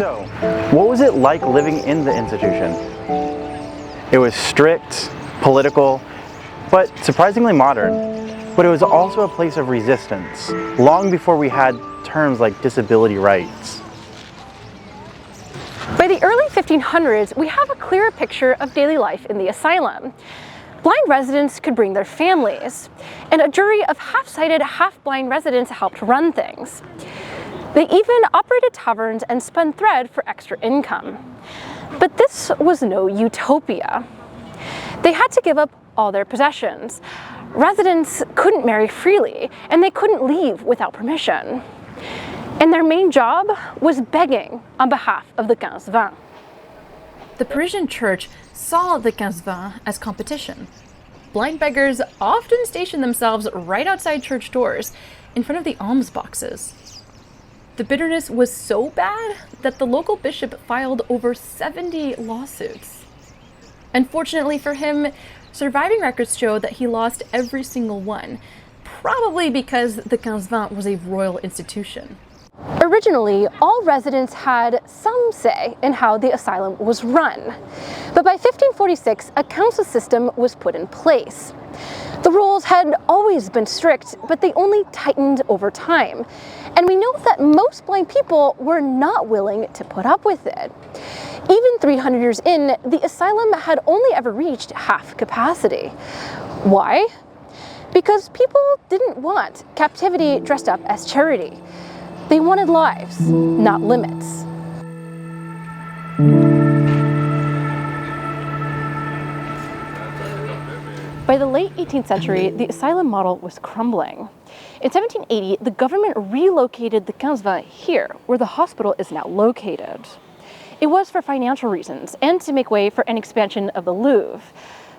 So, what was it like living in the institution? It was strict, political, but surprisingly modern. But it was also a place of resistance, long before we had terms like disability rights. By the early 1500s, we have a clearer picture of daily life in the asylum. Blind residents could bring their families, and a jury of half-sighted, half-blind residents helped run things. They even operated taverns and spun thread for extra income. But this was no utopia. They had to give up all their possessions. Residents couldn't marry freely, and they couldn't leave without permission. And their main job was begging on behalf of the Quinze-Vingts. The Parisian church saw the Quinze-Vingts as competition. Blind beggars often stationed themselves right outside church doors, in front of the alms boxes. The bitterness was so bad that the local bishop filed over 70 lawsuits. Unfortunately for him, surviving records show that he lost every single one, probably because the Quinze-Vingts was a royal institution. Originally, all residents had some say in how the asylum was run. But by 1546, a council system was put in place. The rules had always been strict, but they only tightened over time. And we know that most blind people were not willing to put up with it. Even 300 years in, the asylum had only ever reached half capacity. Why? Because people didn't want captivity dressed up as charity. They wanted lives, not limits. By the late 18th century, the asylum model was crumbling. In 1780, the government relocated the Quinze-Vingts here, where the hospital is now located. It was for financial reasons and to make way for an expansion of the Louvre.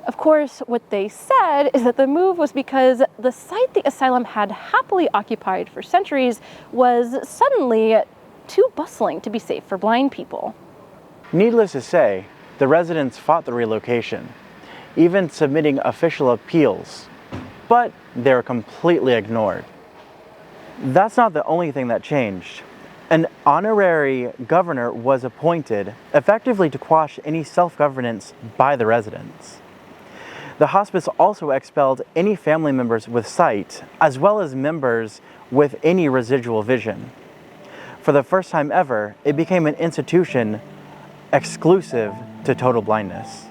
Of course, what they said is that the move was because the site the asylum had happily occupied for centuries was suddenly too bustling to be safe for blind people. Needless to say, the residents fought the relocation, even submitting official appeals, but they were completely ignored. That's not the only thing that changed. An honorary governor was appointed, effectively to quash any self-governance by the residents. The hospice also expelled any family members with sight, as well as members with any residual vision. For the first time ever, it became an institution exclusive to total blindness.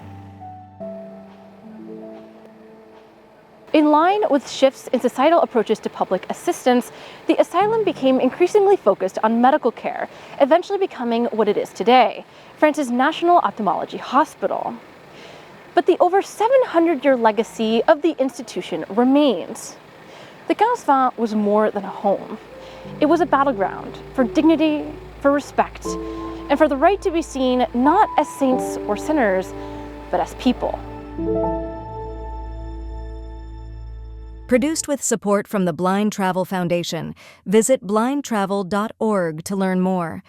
In line with shifts in societal approaches to public assistance, the asylum became increasingly focused on medical care, eventually becoming what it is today, France's National Ophthalmology Hospital. But the over 700-year legacy of the institution remains. The Quinze-Vingts was more than a home. It was a battleground for dignity, for respect, and for the right to be seen not as saints or sinners, but as people. Produced with support from the Blind Travel Foundation. Visit blindtravel.org to learn more.